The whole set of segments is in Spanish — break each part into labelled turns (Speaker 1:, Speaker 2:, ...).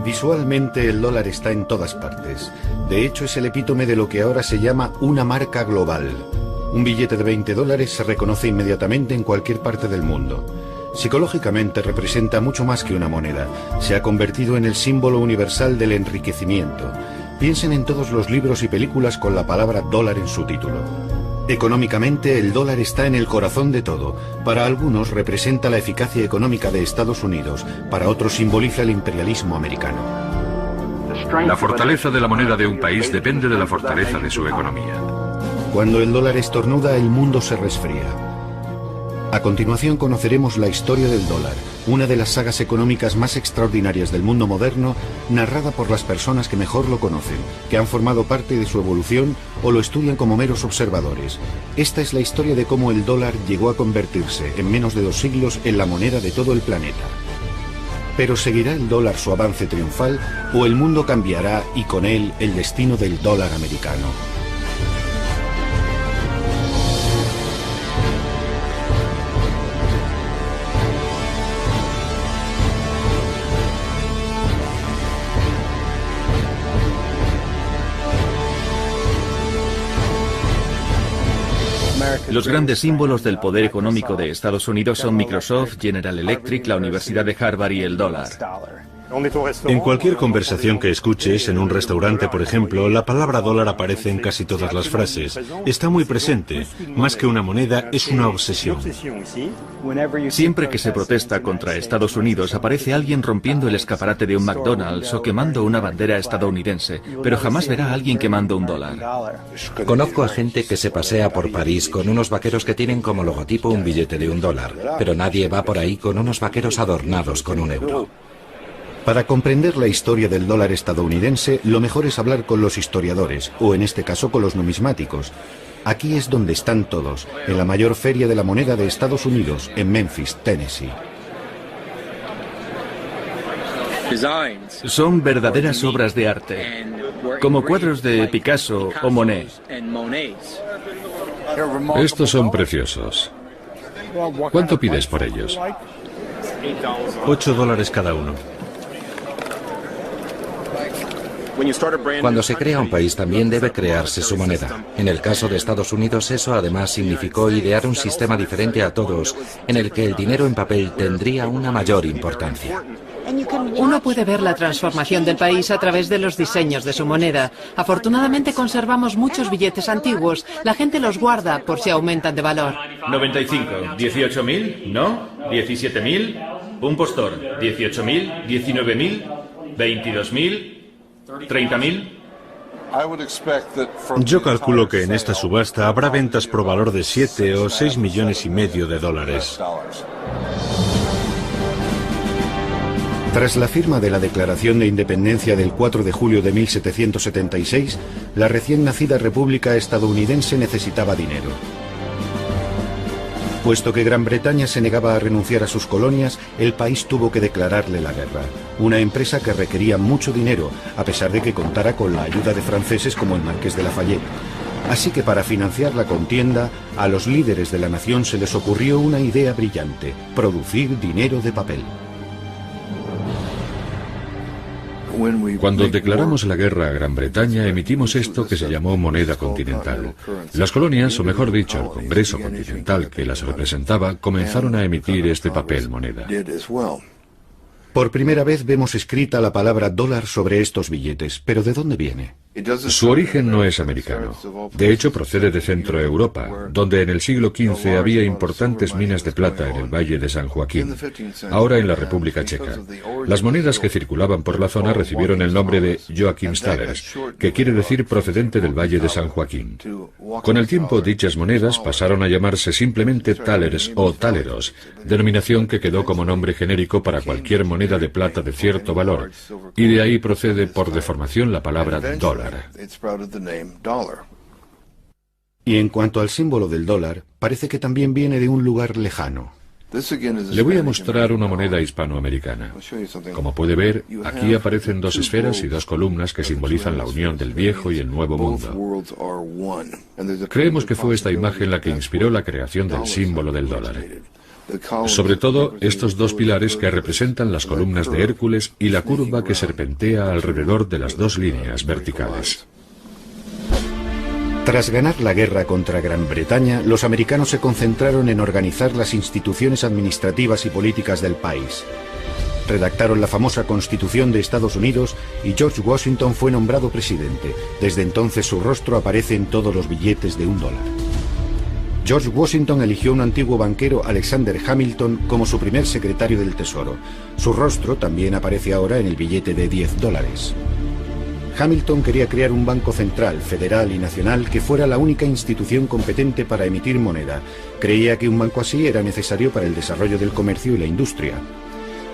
Speaker 1: Visualmente el dólar está en todas partes. De hecho, es el epítome de lo que ahora se llama una marca global. Un billete de $20 se reconoce inmediatamente en cualquier parte del mundo. Psicológicamente representa mucho más que una moneda. Se ha convertido en el símbolo universal del enriquecimiento. Piensen en todos los libros y películas con la palabra dólar en su título. Económicamente, el dólar está en el corazón de todo. Para algunos representa la eficacia económica de Estados Unidos, para otros simboliza el imperialismo americano.
Speaker 2: La fortaleza de la moneda de un país depende de la fortaleza de su economía.
Speaker 1: Cuando el dólar estornuda, el mundo se resfría. A continuación conoceremos la historia del dólar, una de las sagas económicas más extraordinarias del mundo moderno, narrada por las personas que mejor lo conocen, que han formado parte de su evolución o lo estudian como meros observadores. Esta es la historia de cómo el dólar llegó a convertirse, en menos de 2 siglos, en la moneda de todo el planeta. Pero ¿seguirá el dólar su avance triunfal o el mundo cambiará y con él el destino del dólar americano?
Speaker 3: Los grandes símbolos del poder económico de Estados Unidos son Microsoft, General Electric, la Universidad de Harvard y el dólar.
Speaker 4: En cualquier conversación que escuches, en un restaurante, por ejemplo, la palabra dólar aparece en casi todas las frases. Está muy presente. Más que una moneda, es una obsesión.
Speaker 3: Siempre que se protesta contra Estados Unidos, aparece alguien rompiendo el escaparate de un McDonald's o quemando una bandera estadounidense, pero jamás verá a alguien quemando un dólar.
Speaker 5: Conozco a gente que se pasea por París con unos vaqueros que tienen como logotipo un billete de $1, pero nadie va por ahí con unos vaqueros adornados con €1.
Speaker 1: Para comprender la historia del dólar estadounidense, lo mejor es hablar con los historiadores, o en este caso con los numismáticos. Aquí es donde están todos, en la mayor feria de la moneda de Estados Unidos, en Memphis, Tennessee.
Speaker 3: Son verdaderas obras de arte, como cuadros de Picasso o Monet.
Speaker 2: Estos son preciosos. ¿Cuánto pides por ellos?
Speaker 4: $8 cada uno.
Speaker 5: Cuando se crea un país también debe crearse su moneda. En el caso de Estados Unidos eso además significó idear un sistema diferente a todos, en el que el dinero en papel tendría una mayor importancia.
Speaker 6: Uno puede ver la transformación del país a través de los diseños de su moneda. Afortunadamente conservamos muchos billetes antiguos. La gente los guarda por si aumentan de valor.
Speaker 3: 95, 18.000, ¿no? 17.000, un postor, 18.000, 19.000, 22.000, 30.000.
Speaker 4: Yo calculo que en esta subasta habrá ventas por valor de 7 o 6 millones y medio de dólares.
Speaker 1: Tras la firma de la Declaración de Independencia del 4 de julio de 1776, la recién nacida República estadounidense necesitaba dinero. Puesto que Gran Bretaña se negaba a renunciar a sus colonias, el país tuvo que declararle la guerra. Una empresa que requería mucho dinero, a pesar de que contara con la ayuda de franceses como el Marqués de Lafayette. Así que para financiar la contienda, a los líderes de la nación se les ocurrió una idea brillante: producir dinero de papel.
Speaker 2: Cuando declaramos la guerra a Gran Bretaña, emitimos esto que se llamó moneda continental. Las colonias, o mejor dicho, el Congreso Continental que las representaba, comenzaron a emitir este papel moneda.
Speaker 1: Por primera vez vemos escrita la palabra dólar sobre estos billetes, pero ¿de dónde viene?
Speaker 2: Su origen no es americano. De hecho, procede de Centro Europa, donde en el siglo XV había importantes minas de plata en el Valle de San Joaquín, ahora en la República Checa. Las monedas que circulaban por la zona recibieron el nombre de Joachimsthalers, que quiere decir procedente del Valle de San Joaquín. Con el tiempo, dichas monedas pasaron a llamarse simplemente thalers o taleros, denominación que quedó como nombre genérico para cualquier moneda de plata de cierto valor, y de ahí procede por deformación la palabra dólar.
Speaker 1: Y en cuanto al símbolo del dólar, parece que también viene de un lugar lejano.
Speaker 2: Le voy a mostrar una moneda hispanoamericana. Como puede ver, aquí aparecen 2 esferas y 2 columnas que simbolizan la unión del viejo y el nuevo mundo. Creemos que fue esta imagen la que inspiró la creación del símbolo del dólar. Sobre todo estos dos pilares que representan las columnas de Hércules y la curva que serpentea alrededor de las dos líneas verticales.
Speaker 1: Tras ganar la guerra contra Gran Bretaña, los americanos se concentraron en organizar las instituciones administrativas y políticas del país. Redactaron la famosa Constitución de Estados Unidos y George Washington fue nombrado presidente. Desde entonces su rostro aparece en todos los billetes de $1. George Washington eligió a un antiguo banquero, Alexander Hamilton, como su primer secretario del Tesoro. Su rostro también aparece ahora en el billete de $10. Hamilton quería crear un banco central, federal y nacional que fuera la única institución competente para emitir moneda. Creía que un banco así era necesario para el desarrollo del comercio y la industria.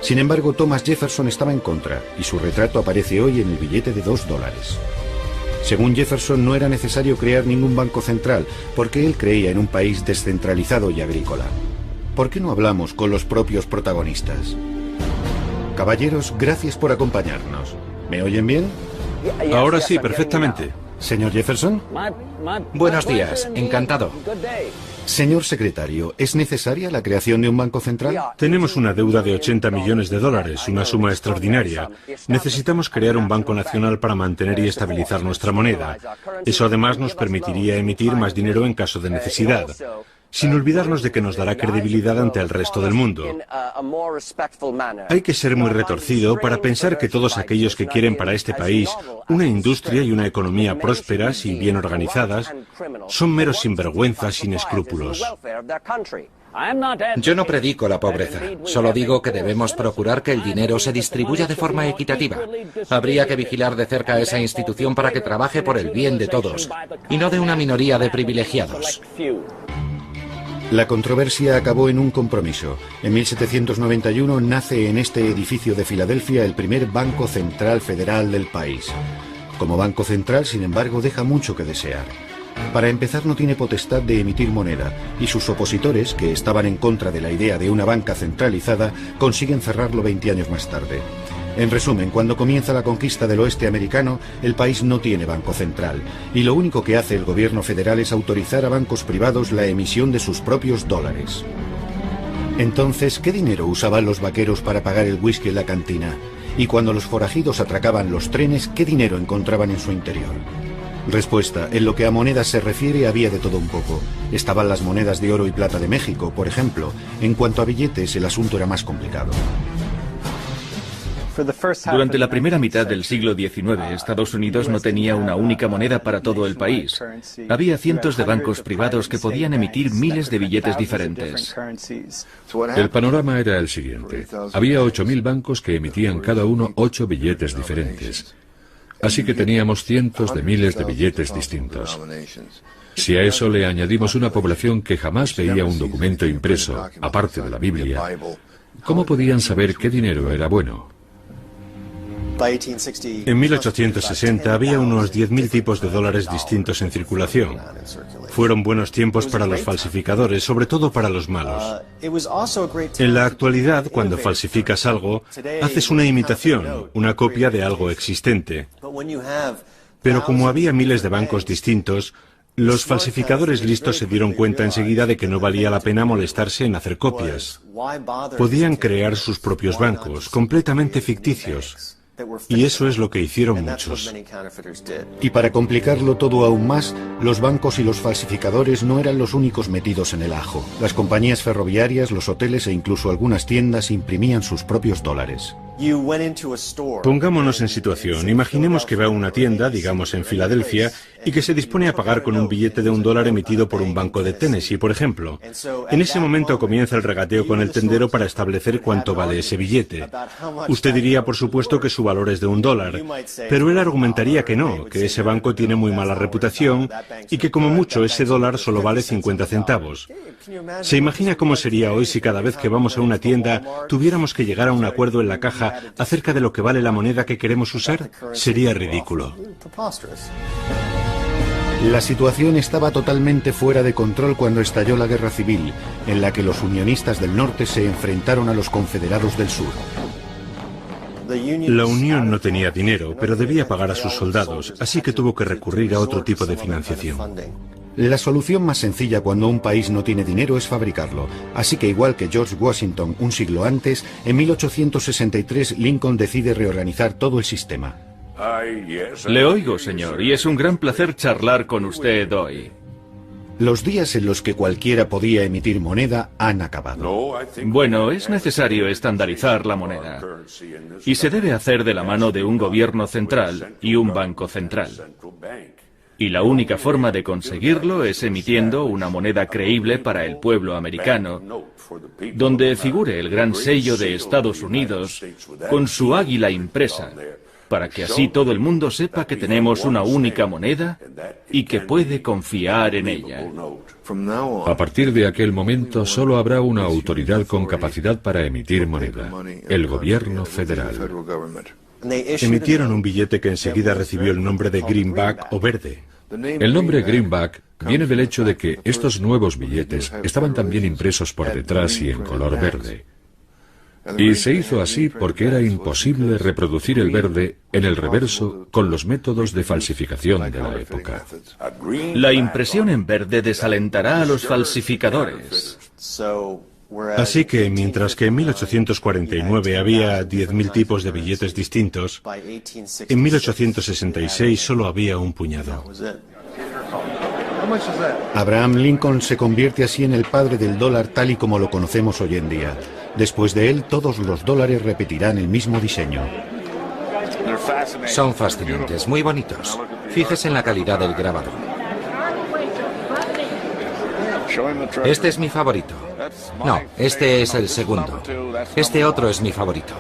Speaker 1: Sin embargo, Thomas Jefferson estaba en contra, y su retrato aparece hoy en el billete de $2. Según Jefferson, no era necesario crear ningún banco central, porque él creía en un país descentralizado y agrícola. ¿Por qué no hablamos con los propios protagonistas? Caballeros, gracias por acompañarnos. ¿Me oyen bien?
Speaker 4: Ahora sí, perfectamente.
Speaker 1: Señor Jefferson.
Speaker 5: Buenos días, encantado.
Speaker 1: Señor secretario, ¿es necesaria la creación de un banco central?
Speaker 4: Tenemos una deuda de $80 millones, una suma extraordinaria. Necesitamos crear un banco nacional para mantener y estabilizar nuestra moneda. Eso además nos permitiría emitir más dinero en caso de necesidad, sin olvidarnos de que nos dará credibilidad ante el resto del mundo. Hay que ser muy retorcido para pensar que todos aquellos que quieren para este país una industria y una economía prósperas y bien organizadas son meros sinvergüenzas sin escrúpulos.
Speaker 5: Yo no predico la pobreza, solo digo que debemos procurar que el dinero se distribuya de forma equitativa. Habría que vigilar de cerca a esa institución para que trabaje por el bien de todos, y no de una minoría de privilegiados.
Speaker 1: La controversia acabó en un compromiso. En 1791 nace en este edificio de Filadelfia el primer Banco Central Federal del país. Como Banco Central, sin embargo, deja mucho que desear. Para empezar, no tiene potestad de emitir moneda, y sus opositores, que estaban en contra de la idea de una banca centralizada, consiguen cerrarlo 20 años más tarde. En resumen, cuando comienza la conquista del oeste americano, el país no tiene banco central, y lo único que hace el gobierno federal es autorizar a bancos privados la emisión de sus propios dólares. Entonces, ¿qué dinero usaban los vaqueros para pagar el whisky en la cantina? Y cuando los forajidos atracaban los trenes, ¿qué dinero encontraban en su interior? Respuesta: en lo que a monedas se refiere había de todo un poco. Estaban las monedas de oro y plata de México, por ejemplo. En cuanto a billetes, el asunto era más complicado.
Speaker 3: Durante la primera mitad del siglo XIX, Estados Unidos no tenía una única moneda para todo el país. Había cientos de bancos privados que podían emitir miles de billetes diferentes.
Speaker 2: El panorama era el siguiente. Había 8.000 bancos que emitían cada uno 8 billetes diferentes. Así que teníamos cientos de miles de billetes distintos. Si a eso le añadimos una población que jamás veía un documento impreso, aparte de la Biblia, ¿cómo podían saber qué dinero era bueno?
Speaker 4: En 1860 había unos 10.000 tipos de dólares distintos en circulación. Fueron buenos tiempos para los falsificadores, sobre todo para los malos. En la actualidad, cuando falsificas algo, haces una imitación, una copia de algo existente. Pero como había miles de bancos distintos, los falsificadores listos se dieron cuenta enseguida de que no valía la pena molestarse en hacer copias. Podían crear sus propios bancos, completamente ficticios. Y eso es lo que hicieron muchos.
Speaker 1: Y para complicarlo todo aún más, los bancos y los falsificadores no eran los únicos metidos en el ajo. Las compañías ferroviarias, los hoteles e incluso algunas tiendas imprimían sus propios dólares.
Speaker 4: Pongámonos en situación. Imaginemos que va a una tienda, digamos en Filadelfia, y que se dispone a pagar con un billete de $1 emitido por un banco de Tennessee, por ejemplo. En ese momento comienza el regateo con el tendero para establecer cuánto vale ese billete. Usted diría, por supuesto, que su valor es de $1, pero él argumentaría que no, que ese banco tiene muy mala reputación y que como mucho ese dólar solo vale 50 centavos. ¿Se imagina cómo sería hoy si cada vez que vamos a una tienda tuviéramos que llegar a un acuerdo en la caja acerca de lo que vale la moneda que queremos usar? Sería ridículo.
Speaker 1: La situación estaba totalmente fuera de control cuando estalló la Guerra Civil, en la que los unionistas del norte se enfrentaron a los confederados del sur.
Speaker 4: La Unión no tenía dinero, pero debía pagar a sus soldados, así que tuvo que recurrir a otro tipo de financiación.
Speaker 1: La solución más sencilla cuando un país no tiene dinero es fabricarlo. Así que igual que George Washington un siglo antes, en 1863 Lincoln decide reorganizar todo el sistema.
Speaker 3: Le oigo, señor, y es un gran placer charlar con usted hoy.
Speaker 1: Los días en los que cualquiera podía emitir moneda han acabado.
Speaker 3: Bueno, es necesario estandarizar la moneda. Y se debe hacer de la mano de un gobierno central y un banco central. Y la única forma de conseguirlo es emitiendo una moneda creíble para el pueblo americano, donde figure el gran sello de Estados Unidos con su águila impresa, para que así todo el mundo sepa que tenemos una única moneda y que puede confiar en ella.
Speaker 2: A partir de aquel momento solo habrá una autoridad con capacidad para emitir moneda, el gobierno federal.
Speaker 4: Emitieron un billete que enseguida recibió el nombre de greenback o verde.
Speaker 2: El nombre greenback viene del hecho de que estos nuevos billetes estaban también impresos por detrás y en color verde. Y se hizo así porque era imposible reproducir el verde en el reverso con los métodos de falsificación de la época.
Speaker 3: La impresión en verde desalentará a los falsificadores.
Speaker 4: Así que, mientras que en 1849 había 10.000 tipos de billetes distintos, en 1866 solo había un puñado.
Speaker 1: Abraham Lincoln se convierte así en el padre del dólar tal y como lo conocemos hoy en día. Después de él, todos los dólares repetirán el mismo diseño.
Speaker 5: Son fascinantes, muy bonitos. Fíjese en la calidad del grabado. Este es mi favorito. No, este es el segundo. Este otro es mi favorito.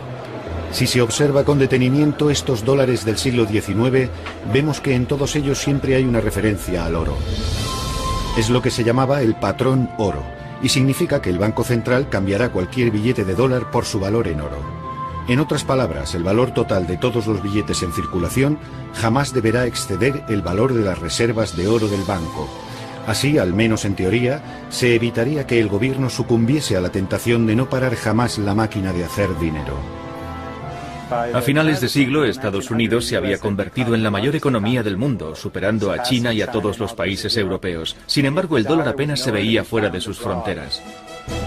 Speaker 1: Si se observa con detenimiento estos dólares del siglo XIX, vemos que en todos ellos siempre hay una referencia al oro. Es lo que se llamaba el patrón oro, y significa que el Banco Central cambiará cualquier billete de dólar por su valor en oro. En otras palabras, el valor total de todos los billetes en circulación jamás deberá exceder el valor de las reservas de oro del banco. Así, al menos en teoría, se evitaría que el gobierno sucumbiese a la tentación de no parar jamás la máquina de hacer dinero.
Speaker 3: A finales de siglo, Estados Unidos se había convertido en la mayor economía del mundo, superando a China y a todos los países europeos. Sin embargo, el dólar apenas se veía fuera de sus fronteras.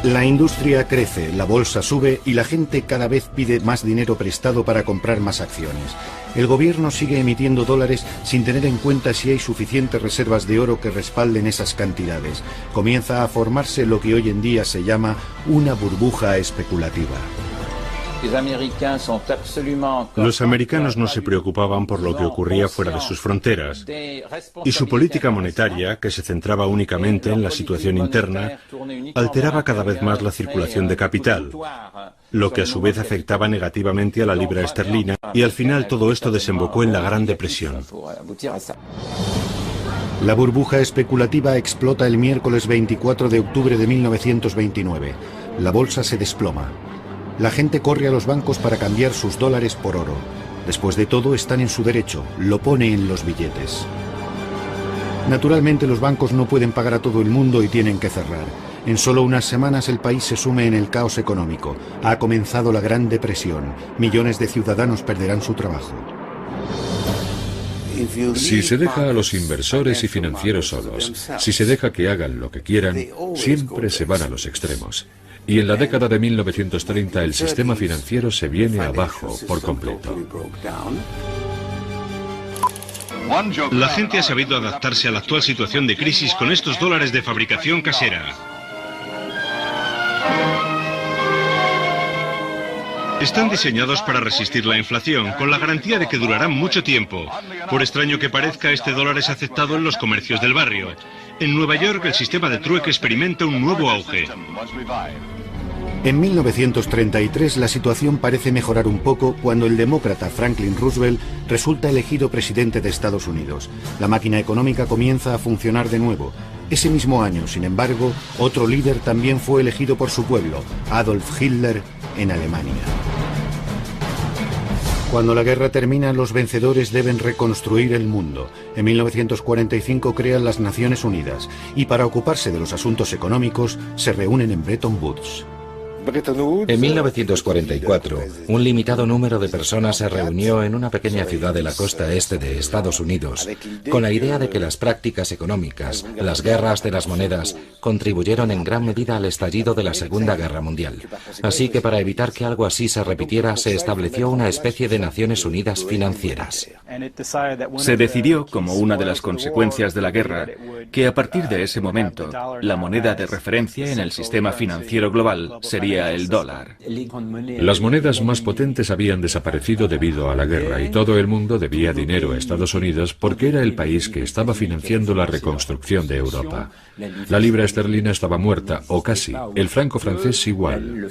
Speaker 1: La industria crece, la bolsa sube y la gente cada vez pide más dinero prestado para comprar más acciones. El gobierno sigue emitiendo dólares sin tener en cuenta si hay suficientes reservas de oro que respalden esas cantidades. Comienza a formarse lo que hoy en día se llama una burbuja especulativa.
Speaker 4: Los americanos no se preocupaban por lo que ocurría fuera de sus fronteras, y su política monetaria, que se centraba únicamente en la situación interna, alteraba cada vez más la circulación de capital, lo que a su vez afectaba negativamente a la libra esterlina, y al final todo esto desembocó en la Gran Depresión.
Speaker 1: La burbuja especulativa explota el miércoles 24 de octubre de 1929. La bolsa se desploma. La gente corre a los bancos para cambiar sus dólares por oro. Después de todo, están en su derecho, lo pone en los billetes. Naturalmente, los bancos no pueden pagar a todo el mundo y tienen que cerrar. En solo unas semanas el país se sume en el caos económico. Ha comenzado la Gran Depresión. Millones de ciudadanos perderán su trabajo.
Speaker 2: Si se deja a los inversores y financieros solos, si se deja que hagan lo que quieran, siempre se van a los extremos. Y en la década de 1930 el sistema financiero se viene abajo por completo.
Speaker 4: La gente ha sabido adaptarse a la actual situación de crisis con estos dólares de fabricación casera. Están diseñados para resistir la inflación, con la garantía de que durarán mucho tiempo. Por extraño que parezca, este dólar es aceptado en los comercios del barrio. En Nueva York, el sistema de trueque experimenta un nuevo auge.
Speaker 1: En 1933 la situación parece mejorar un poco cuando el demócrata Franklin Roosevelt resulta elegido presidente de Estados Unidos. La máquina económica comienza a funcionar de nuevo. Ese mismo año, sin embargo, otro líder también fue elegido por su pueblo, Adolf Hitler, en Alemania. Cuando la guerra termina, los vencedores deben reconstruir el mundo. En 1945 crean las Naciones Unidas y para ocuparse de los asuntos económicos se reúnen en Bretton Woods.
Speaker 5: En 1944, un limitado número de personas se reunió en una pequeña ciudad de la costa este de Estados Unidos con la idea de que las prácticas económicas, las guerras de las monedas, contribuyeron en gran medida al estallido de la Segunda Guerra Mundial. Así que para evitar que algo así se repitiera, se estableció una especie de Naciones Unidas financieras.
Speaker 3: Se decidió, como una de las consecuencias de la guerra, que a partir de ese momento, la moneda de referencia en el sistema financiero global sería el dólar.
Speaker 2: Las monedas más potentes habían desaparecido debido a la guerra y todo el mundo debía dinero a Estados Unidos porque era el país que estaba financiando la reconstrucción de Europa. La libra esterlina estaba muerta, o casi. El franco francés igual.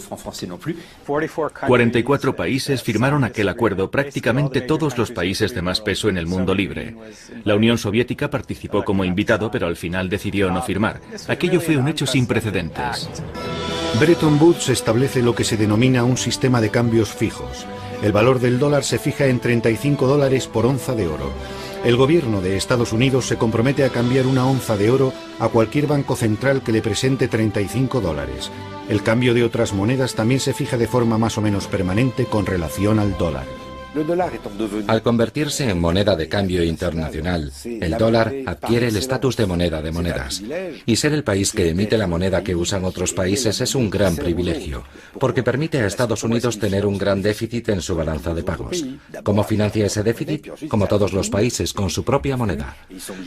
Speaker 3: 44 países firmaron aquel acuerdo, prácticamente todos los países de más peso en el mundo libre. La Unión Soviética participó como invitado, pero al final decidió no firmar. Aquello fue un hecho sin precedentes.
Speaker 1: Bretton Woods establece lo que se denomina un sistema de cambios fijos. El valor del dólar se fija en 35 dólares por onza de oro. El gobierno de Estados Unidos se compromete a cambiar una onza de oro a cualquier banco central que le presente 35 dólares. El cambio de otras monedas también se fija de forma más o menos permanente con relación al dólar.
Speaker 5: Al convertirse en moneda de cambio internacional, el dólar adquiere el estatus de moneda de monedas. Y ser el país que emite la moneda que usan otros países es un gran privilegio, porque permite a Estados Unidos tener un gran déficit en su balanza de pagos. ¿Cómo financia ese déficit? Como todos los países, con su propia moneda.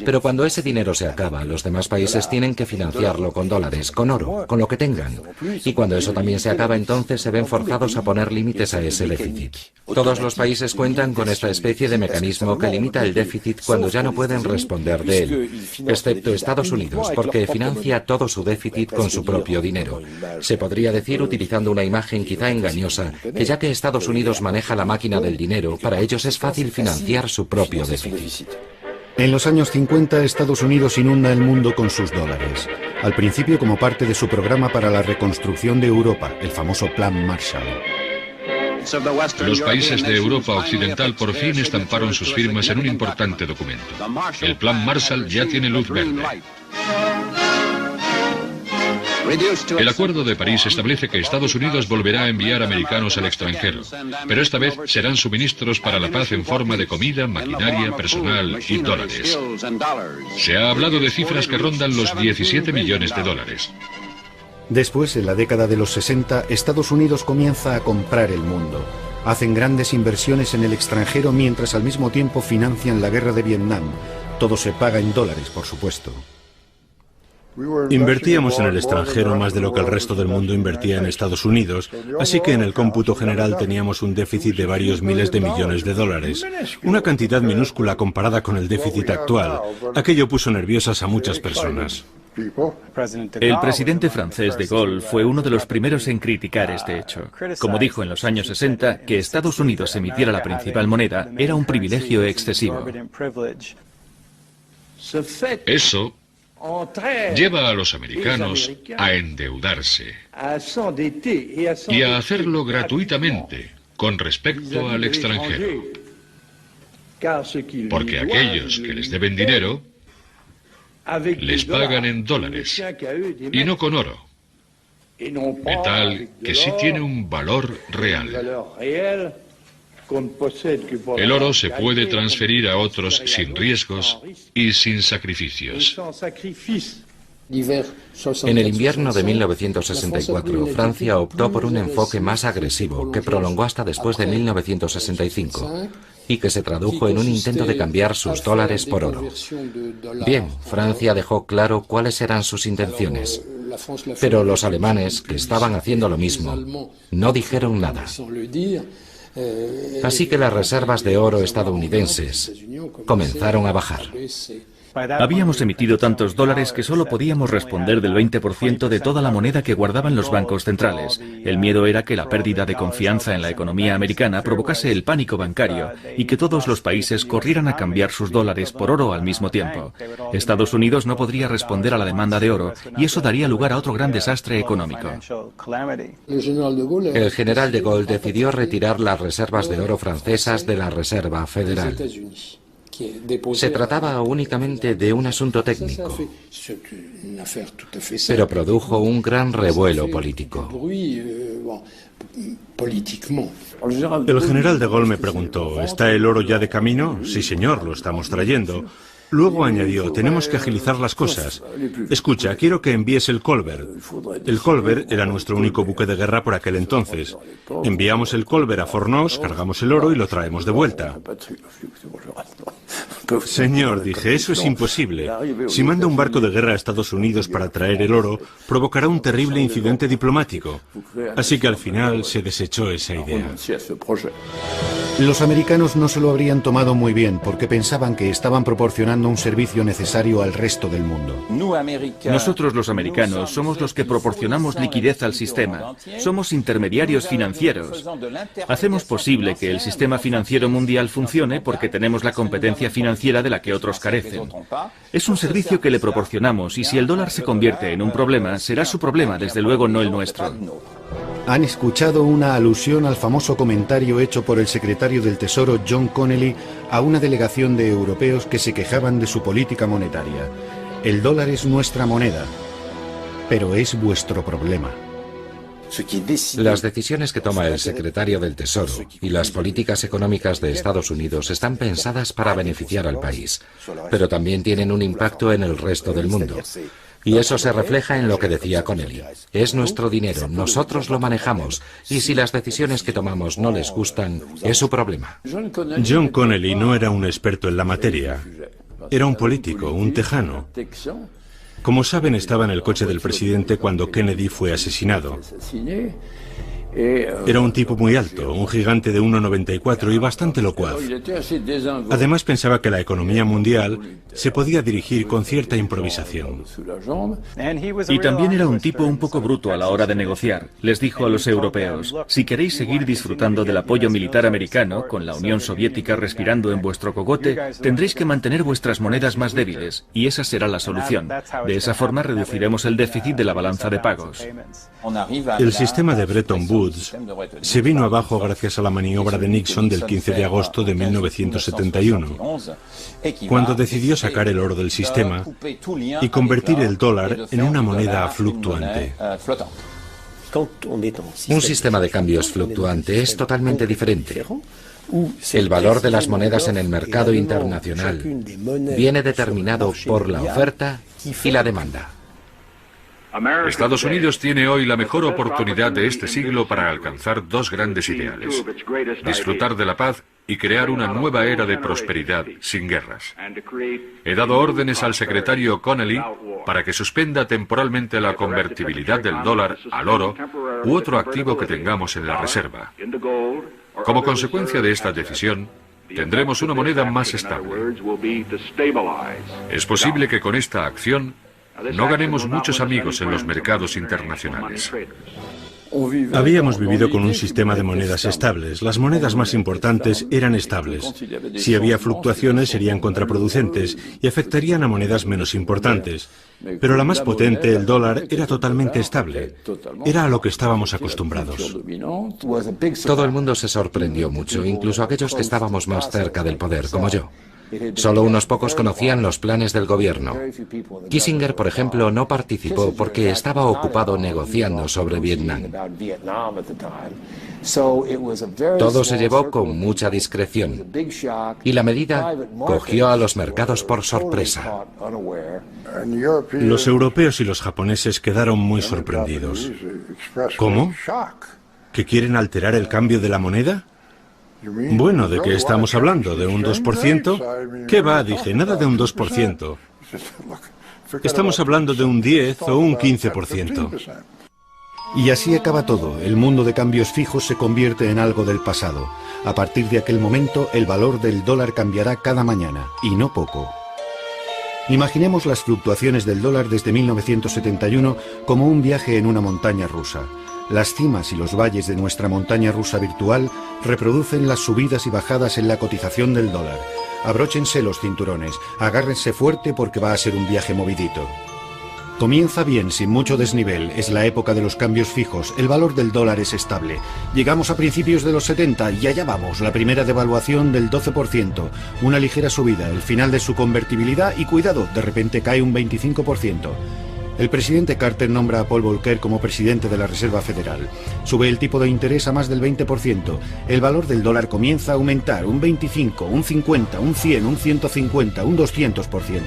Speaker 5: Pero cuando ese dinero se acaba, los demás países tienen que financiarlo con dólares, con oro, con lo que tengan. Y cuando eso también se acaba, entonces se ven forzados a poner límites a ese déficit. Todos los países cuentan con esta especie de mecanismo que limita el déficit cuando ya no pueden responder de él, excepto Estados Unidos, porque financia todo su déficit con su propio dinero. Se podría decir, utilizando una imagen quizá engañosa, que ya que Estados Unidos maneja la máquina del dinero, para ellos es fácil financiar su propio déficit.
Speaker 1: En los años 50, Estados Unidos inunda el mundo con sus dólares. Al principio como parte de su programa para la reconstrucción de Europa, el famoso Plan Marshall.
Speaker 2: Los países de Europa Occidental por fin estamparon sus firmas en un importante documento. El Plan Marshall ya tiene luz verde. El Acuerdo de París establece que Estados Unidos volverá a enviar americanos al extranjero, pero esta vez serán suministros para la paz en forma de comida, maquinaria, personal y dólares. Se ha hablado de cifras que rondan los 17 millones de dólares.
Speaker 1: Después, en la década de los 60, Estados Unidos comienza a comprar el mundo. Hacen grandes inversiones en el extranjero mientras al mismo tiempo financian la guerra de Vietnam. Todo se paga en dólares, por supuesto.
Speaker 4: Invertíamos en el extranjero más de lo que el resto del mundo invertía en Estados Unidos, así que en el cómputo general teníamos un déficit de varios miles de millones de dólares. Una cantidad minúscula comparada con el déficit actual. Aquello puso nerviosas a muchas personas.
Speaker 3: El presidente francés de Gaulle fue uno de los primeros en criticar este hecho. Como dijo en los años 60, que Estados Unidos emitiera la principal moneda era un privilegio excesivo.
Speaker 2: Eso lleva a los americanos a endeudarse y a hacerlo gratuitamente con respecto al extranjero. Porque aquellos que les deben dinero les pagan en dólares y no con oro, metal que sí tiene un valor real. El oro se puede transferir a otros sin riesgos y sin sacrificios.
Speaker 5: En el invierno de 1964, Francia optó por un enfoque más agresivo que prolongó hasta después de 1965 y que se tradujo en un intento de cambiar sus dólares por oro. Bien, Francia dejó claro cuáles eran sus intenciones, pero los alemanes, que estaban haciendo lo mismo, no dijeron nada. Así que las reservas de oro estadounidenses comenzaron a bajar.
Speaker 3: Habíamos emitido tantos dólares que solo podíamos responder del 20% de toda la moneda que guardaban los bancos centrales. El miedo era que la pérdida de confianza en la economía americana provocase el pánico bancario y que todos los países corrieran a cambiar sus dólares por oro al mismo tiempo. Estados Unidos no podría responder a la demanda de oro y eso daría lugar a otro gran desastre económico.
Speaker 5: El general de Gaulle decidió retirar las reservas de oro francesas de la Reserva Federal. Se trataba únicamente de un asunto técnico, pero produjo un gran revuelo político.
Speaker 4: El general de Gaulle me preguntó, ¿está el oro ya de camino? Sí, señor, lo estamos trayendo. Luego añadió, tenemos que agilizar las cosas. Escucha, quiero que envíes el Colbert. El Colbert era nuestro único buque de guerra por aquel entonces. Enviamos el Colbert a Fornos, cargamos el oro y lo traemos de vuelta. Señor, dije, eso es imposible. Si manda un barco de guerra a Estados Unidos para traer el oro, provocará un terrible incidente diplomático. Así que al final se desechó esa idea.
Speaker 1: Los americanos no se lo habrían tomado muy bien porque pensaban que estaban proporcionando un servicio necesario al resto del mundo.
Speaker 3: Nosotros los americanos somos los que proporcionamos liquidez al sistema. Somos intermediarios financieros. Hacemos posible que el sistema financiero mundial funcione porque tenemos la competencia financiera de la que otros carecen. Es un servicio que le proporcionamos y si el dólar se convierte en un problema, será su problema, desde luego no el nuestro.
Speaker 1: Han escuchado una alusión al famoso comentario hecho por el secretario del Tesoro John Connally a una delegación de europeos que se quejaban de su política monetaria. El dólar es nuestra moneda, pero es vuestro problema.
Speaker 5: Las decisiones que toma el secretario del Tesoro y las políticas económicas de Estados Unidos están pensadas para beneficiar al país, pero también tienen un impacto en el resto del mundo. Y eso se refleja en lo que decía Connally. Es nuestro dinero, nosotros lo manejamos, y si las decisiones que tomamos no les gustan, es su problema.
Speaker 4: John Connally no era un experto en la materia. Era un político, un tejano. Como saben, estaba en el coche del presidente cuando Kennedy fue asesinado. Era un tipo muy alto, un gigante de 1,94 y bastante locuaz. Además pensaba que la economía mundial se podía dirigir con cierta improvisación.
Speaker 3: Y también era un tipo un poco bruto a la hora de negociar. Les dijo a los europeos, si queréis seguir disfrutando del apoyo militar americano, con la Unión Soviética respirando en vuestro cogote, tendréis que mantener vuestras monedas más débiles, y esa será la solución. De esa forma reduciremos el déficit de la balanza de pagos.
Speaker 4: El sistema de Bretton Woods se vino abajo gracias a la maniobra de Nixon del 15 de agosto de 1971, cuando decidió sacar el oro del sistema y convertir el dólar en una moneda fluctuante.
Speaker 5: Un sistema de cambios fluctuante es totalmente diferente. El valor de las monedas en el mercado internacional viene determinado por la oferta y la demanda.
Speaker 2: Estados Unidos tiene hoy la mejor oportunidad de este siglo para alcanzar dos grandes ideales: disfrutar de la paz y crear una nueva era de prosperidad sin guerras. He dado órdenes al secretario Connally para que suspenda temporalmente la convertibilidad del dólar al oro u otro activo que tengamos en la reserva. Como consecuencia de esta decisión, tendremos una moneda más estable. Es posible que con esta acción no ganemos muchos amigos en los mercados internacionales.
Speaker 4: Habíamos vivido con un sistema de monedas estables. Las monedas más importantes eran estables. Si había fluctuaciones serían contraproducentes y afectarían a monedas menos importantes. Pero la más potente, el dólar, era totalmente estable. Era a lo que estábamos acostumbrados.
Speaker 5: Todo el mundo se sorprendió mucho, incluso aquellos que estábamos más cerca del poder, como yo. Solo unos pocos conocían los planes del gobierno. Kissinger, por ejemplo, no participó porque estaba ocupado negociando sobre Vietnam. Todo se llevó con mucha discreción y la medida cogió a los mercados por sorpresa.
Speaker 4: Los europeos y los japoneses quedaron muy sorprendidos. ¿Cómo? ¿Que quieren alterar el cambio de la moneda? Bueno, ¿de qué estamos hablando? ¿De un 2%? ¿Qué va? Dije, nada de un 2%. Estamos hablando de un 10 o un 15%.
Speaker 1: Y así acaba todo. El mundo de cambios fijos se convierte en algo del pasado. A partir de aquel momento, el valor del dólar cambiará cada mañana, y no poco. Imaginemos las fluctuaciones del dólar desde 1971 como un viaje en una montaña rusa. Las cimas y los valles de nuestra montaña rusa virtual reproducen las subidas y bajadas en la cotización del dólar. Abróchense los cinturones, agárrense fuerte porque va a ser un viaje movidito. Comienza bien, sin mucho desnivel. Es la época de los cambios fijos. El valor del dólar es estable. Llegamos a principios de los 70 y allá vamos. La primera devaluación del 12%. Una ligera subida, el final de su convertibilidad y cuidado, de repente cae un 25%. El presidente Carter nombra a Paul Volcker como presidente de la Reserva Federal. Sube el tipo de interés a más del 20%. El valor del dólar comienza a aumentar un 25, un 50, un 100, un 150, un 200%.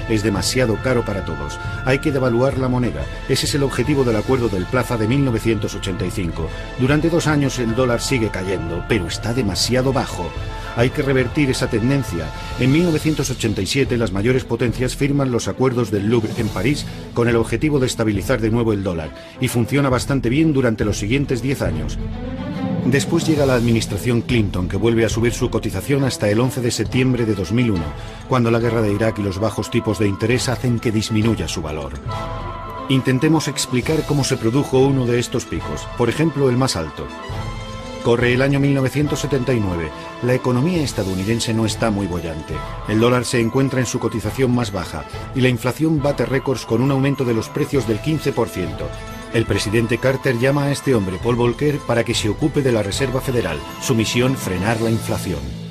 Speaker 1: Es demasiado caro para todos. Hay que devaluar la moneda. Ese es el objetivo del Acuerdo del Plaza de 1985. Durante 2 años el dólar sigue cayendo, pero está demasiado bajo. Hay que revertir esa tendencia. En 1987 las mayores potencias firman los acuerdos del Louvre en París con el objetivo de estabilizar de nuevo el dólar, y funciona bastante bien durante los siguientes 10 años. Después llega la administración Clinton, que vuelve a subir su cotización hasta el 11 de septiembre de 2001, cuando la guerra de Irak y los bajos tipos de interés hacen que disminuya su valor. Intentemos explicar cómo se produjo uno de estos picos, por ejemplo el más alto. Corre el año 1979. La economía estadounidense no está muy boyante. El dólar se encuentra en su cotización más baja y la inflación bate récords con un aumento de los precios del 15%. El presidente Carter llama a este hombre, Paul Volcker, para que se ocupe de la Reserva Federal. Su misión, frenar la inflación.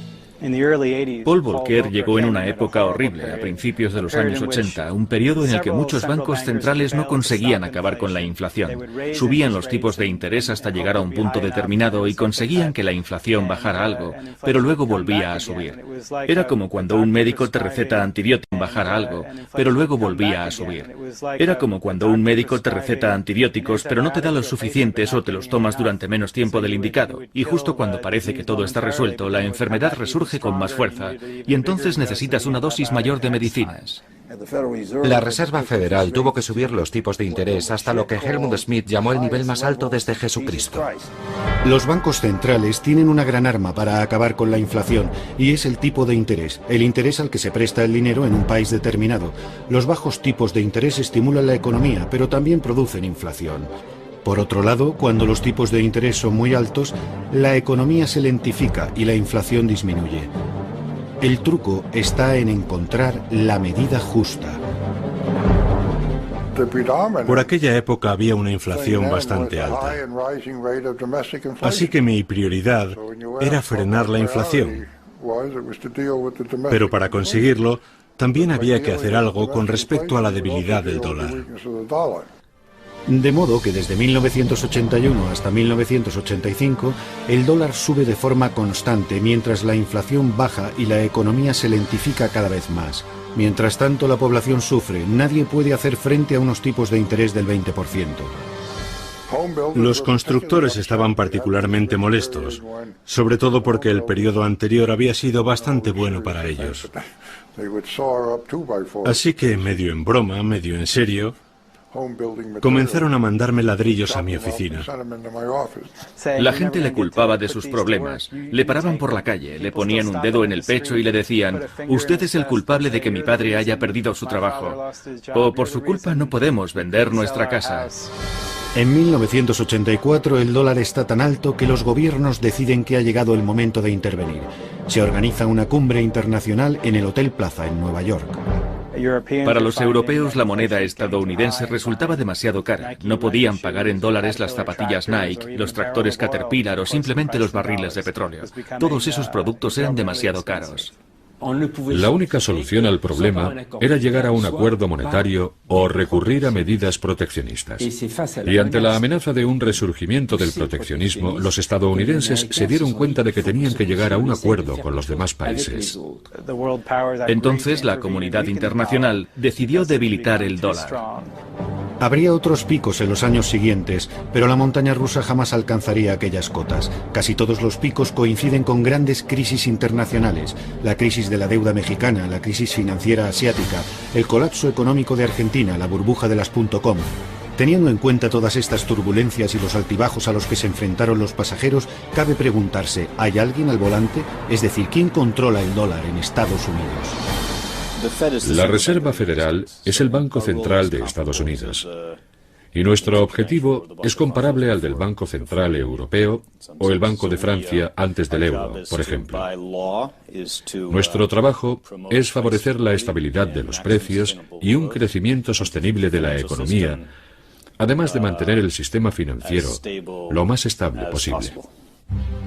Speaker 3: Paul Volcker llegó en una época horrible, a principios de los años 80, un periodo en el que muchos bancos centrales no conseguían acabar con la inflación. Subían los tipos de interés hasta llegar a un punto determinado y conseguían que la inflación bajara algo, pero luego volvía a subir. Era como cuando un médico te receta antibióticos, bajara algo, pero luego volvía a subir. Era como cuando un médico te receta antibióticos, pero no te da los suficientes o te los tomas durante menos tiempo del indicado. Y justo cuando parece que todo está resuelto, la enfermedad resurge con más fuerza, y entonces necesitas una dosis mayor de medicinas.
Speaker 5: La Reserva Federal tuvo que subir los tipos de interés hasta lo que Helmut Schmidt llamó el nivel más alto desde Jesucristo.
Speaker 1: Los bancos centrales tienen una gran arma para acabar con la inflación, y es el tipo de interés, el interés al que se presta el dinero en un país determinado. Los bajos tipos de interés estimulan la economía, pero también producen inflación. Por otro lado, cuando los tipos de interés son muy altos, la economía se lentifica y la inflación disminuye. El truco está en encontrar la medida justa.
Speaker 4: Por aquella época había una inflación bastante alta. Así que mi prioridad era frenar la inflación. Pero para conseguirlo, también había que hacer algo con respecto a la debilidad del dólar.
Speaker 1: De modo que desde 1981 hasta 1985, el dólar sube de forma constante mientras la inflación baja y la economía se lentifica cada vez más. Mientras tanto, la población sufre. Nadie puede hacer frente a unos tipos de interés del 20%.
Speaker 4: Los constructores estaban particularmente molestos, sobre todo porque el periodo anterior había sido bastante bueno para ellos. Así que, medio en broma, medio en serio, comenzaron a mandarme ladrillos a mi oficina.
Speaker 3: La gente le culpaba de sus problemas. Le paraban por la calle, le ponían un dedo en el pecho y le decían: usted es el culpable de que mi padre haya perdido su trabajo. O por su culpa no podemos vender nuestra casa.
Speaker 1: En 1984 el dólar está tan alto que los gobiernos deciden que ha llegado el momento de intervenir. Se organiza una cumbre internacional en el Hotel Plaza en Nueva York.
Speaker 3: Para los europeos la moneda estadounidense resultaba demasiado cara. No podían pagar en dólares las zapatillas Nike, los tractores Caterpillar o simplemente los barriles de petróleo. Todos esos productos eran demasiado caros.
Speaker 2: La única solución al problema era llegar a un acuerdo monetario o recurrir a medidas proteccionistas. Y ante la amenaza de un resurgimiento del proteccionismo, los estadounidenses se dieron cuenta de que tenían que llegar a un acuerdo con los demás países.
Speaker 3: Entonces la comunidad internacional decidió debilitar el dólar.
Speaker 1: Habría otros picos en los años siguientes, pero la montaña rusa jamás alcanzaría aquellas cotas. Casi todos los picos coinciden con grandes crisis internacionales: la crisis de la deuda mexicana, la crisis financiera asiática, el colapso económico de Argentina, la burbuja de las .com. Teniendo en cuenta todas estas turbulencias y los altibajos a los que se enfrentaron los pasajeros, cabe preguntarse: ¿hay alguien al volante? Es decir, ¿quién controla el dólar en Estados Unidos?
Speaker 2: La Reserva Federal es el Banco Central de Estados Unidos. Y nuestro objetivo es comparable al del Banco Central Europeo o el Banco de Francia antes del euro, por ejemplo. Nuestro trabajo es favorecer la estabilidad de los precios y un crecimiento sostenible de la economía, además de mantener el sistema financiero lo más estable posible.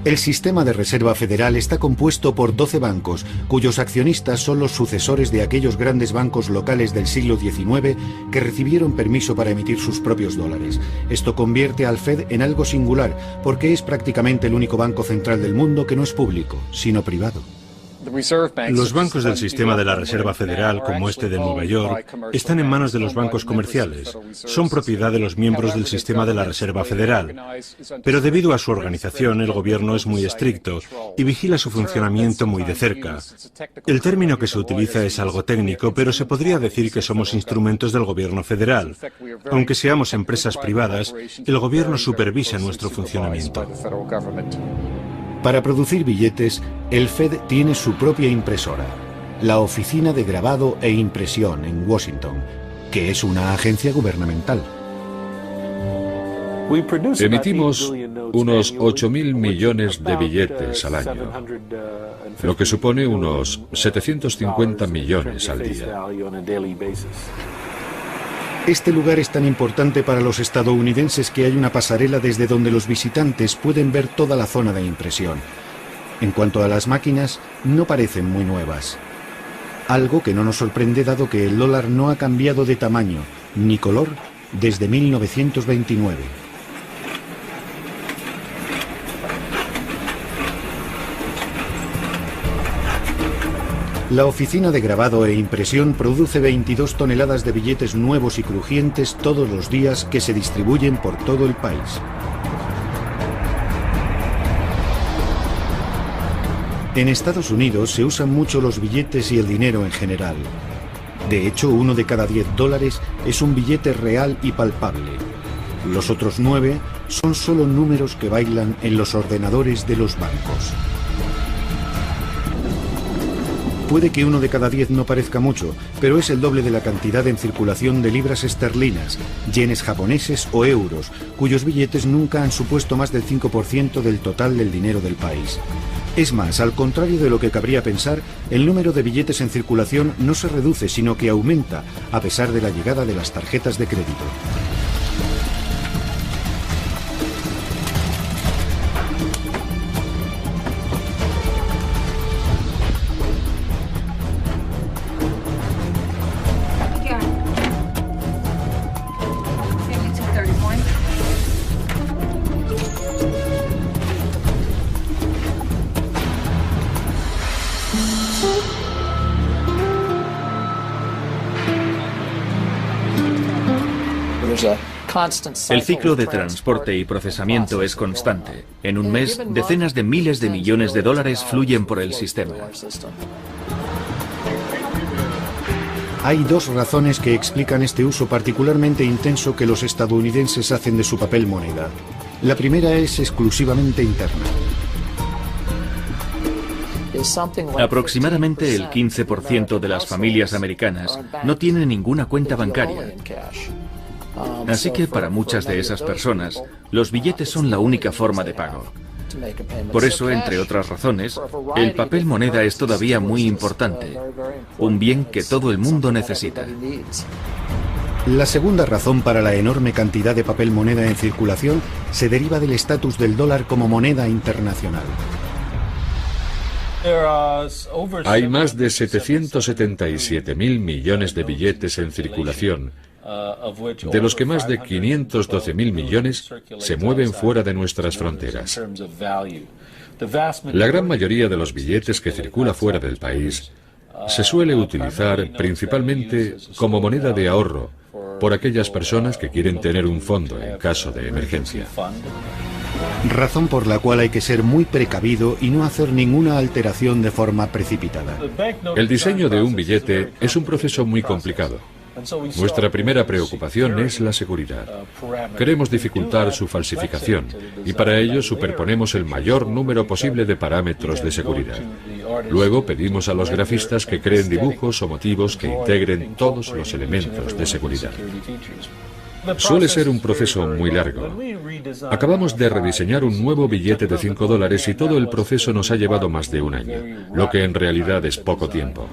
Speaker 1: El sistema de reserva federal está compuesto por 12 bancos, cuyos accionistas son los sucesores de aquellos grandes bancos locales del siglo XIX que recibieron permiso para emitir sus propios dólares. Esto convierte al Fed en algo singular, porque es prácticamente el único banco central del mundo que no es público, sino privado.
Speaker 4: Los bancos del sistema de la Reserva Federal, como este de Nueva York, están en manos de los bancos comerciales. Son propiedad de los miembros del sistema de la Reserva Federal. Pero debido a su organización, el gobierno es muy estricto y vigila su funcionamiento muy de cerca. El término que se utiliza es algo técnico, pero se podría decir que somos instrumentos del gobierno federal. Aunque seamos empresas privadas, el gobierno supervisa nuestro funcionamiento.
Speaker 1: Para producir billetes, el Fed tiene su propia impresora, la Oficina de Grabado e Impresión en Washington, que es una agencia gubernamental.
Speaker 2: Emitimos unos 8.000 millones de billetes al año, lo que supone unos 750 millones al día.
Speaker 1: Este lugar es tan importante para los estadounidenses que hay una pasarela desde donde los visitantes pueden ver toda la zona de impresión. En cuanto a las máquinas, no parecen muy nuevas. Algo que no nos sorprende dado que el dólar no ha cambiado de tamaño ni color desde 1929. La oficina de grabado e impresión produce 22 toneladas de billetes nuevos y crujientes todos los días que se distribuyen por todo el país. En Estados Unidos se usan mucho los billetes y el dinero en general. De hecho, 1 de cada 10 dólares es un billete real y palpable. Los otros 9 son solo números que bailan en los ordenadores de los bancos. Puede que 1 de cada 10 no parezca mucho, pero es el doble de la cantidad en circulación de libras esterlinas, yenes japoneses o euros, cuyos billetes nunca han supuesto más del 5% del total del dinero del país. Es más, al contrario de lo que cabría pensar, el número de billetes en circulación no se reduce, sino que aumenta, a pesar de la llegada de las tarjetas de crédito.
Speaker 3: El ciclo de transporte y procesamiento es constante. En un mes, decenas de miles de millones de dólares fluyen por el sistema.
Speaker 1: Hay dos razones que explican este uso particularmente intenso que los estadounidenses hacen de su papel moneda. La primera es exclusivamente interna.
Speaker 3: Aproximadamente el 15% de las familias americanas no tienen ninguna cuenta bancaria. Así que para muchas de esas personas, los billetes son la única forma de pago. Por eso, entre otras razones, el papel moneda es todavía muy importante, un bien que todo el mundo necesita.
Speaker 1: La segunda razón para la enorme cantidad de papel moneda en circulación se deriva del estatus del dólar como moneda internacional.
Speaker 2: Hay más de 777.000 millones de billetes en circulación, de los que más de 512.000 millones se mueven fuera de nuestras fronteras. La gran mayoría de los billetes que circula fuera del país se suele utilizar principalmente como moneda de ahorro por aquellas personas que quieren tener un fondo en caso de emergencia.
Speaker 1: Razón por la cual hay que ser muy precavido y no hacer ninguna alteración de forma precipitada.
Speaker 2: El diseño de un billete es un proceso muy complicado. Nuestra primera preocupación es la seguridad. Queremos dificultar su falsificación y para ello superponemos el mayor número posible de parámetros de seguridad. Luego pedimos a los grafistas que creen dibujos o motivos que integren todos los elementos de seguridad. Suele ser un proceso muy largo. Acabamos de rediseñar un nuevo billete de $5 y todo el proceso nos ha llevado más de un año, lo que en realidad es poco tiempo.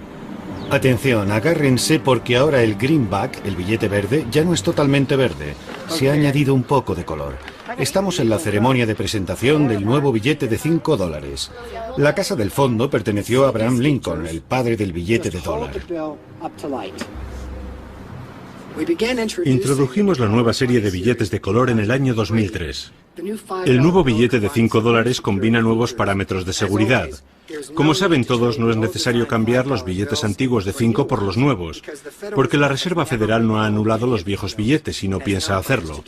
Speaker 1: Atención, agárrense porque ahora el greenback, el billete verde, ya no es totalmente verde. Se ha añadido un poco de color. Estamos en la ceremonia de presentación del nuevo billete de $5. La casa del fondo perteneció a Abraham Lincoln, el padre del billete de dólar.
Speaker 4: Introdujimos la nueva serie de billetes de color en el año 2003. El nuevo billete de $5 combina nuevos parámetros de seguridad. Como saben todos, no es necesario cambiar los billetes antiguos de 5 por los nuevos, porque la Reserva Federal no ha anulado los viejos billetes y no piensa hacerlo.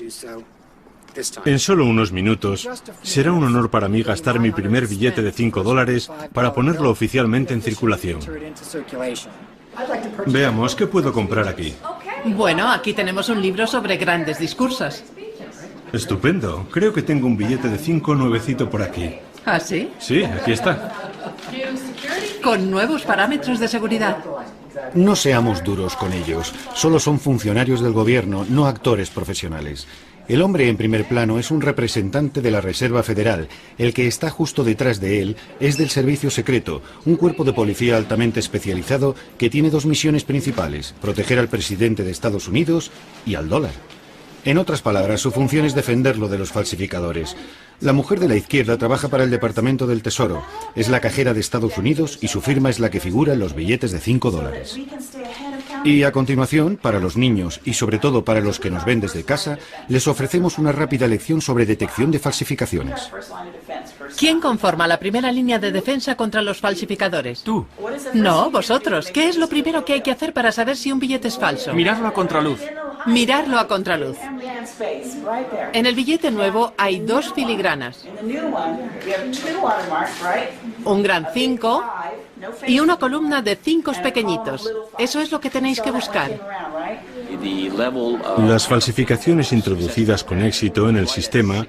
Speaker 4: En solo unos minutos, será un honor para mí gastar mi primer billete de $5 para ponerlo oficialmente en circulación. Veamos, ¿qué puedo comprar aquí?
Speaker 6: Bueno, aquí tenemos un libro sobre grandes discursos.
Speaker 4: Estupendo. Creo que tengo un billete de 5 nuevecito por aquí.
Speaker 6: ¿Ah, sí?
Speaker 4: Sí, aquí está.
Speaker 6: Con nuevos parámetros de seguridad.
Speaker 1: No seamos duros con ellos. Solo son funcionarios del gobierno, no actores profesionales. El hombre en primer plano es un representante de la Reserva Federal. El que está justo detrás de él es del Servicio Secreto, un cuerpo de policía altamente especializado que tiene dos misiones principales: proteger al presidente de Estados Unidos y al dólar. En otras palabras, su función es defenderlo de los falsificadores. La mujer de la izquierda trabaja para el Departamento del Tesoro. Es la cajera de Estados Unidos y su firma es la que figura en los billetes de $5. Y a continuación, para los niños y sobre todo para los que nos ven desde casa, les ofrecemos una rápida lección sobre detección de falsificaciones.
Speaker 6: ¿Quién conforma la primera línea de defensa contra los falsificadores?
Speaker 3: Tú.
Speaker 6: No, vosotros. ¿Qué es lo primero que hay que hacer para saber si un billete es falso?
Speaker 3: Mirarlo a contraluz.
Speaker 6: Mirarlo a contraluz. En el billete nuevo hay dos filigranas. Un gran 5 y una columna de 5 pequeñitos. Eso es lo que tenéis que buscar.
Speaker 4: Las falsificaciones introducidas con éxito en el sistema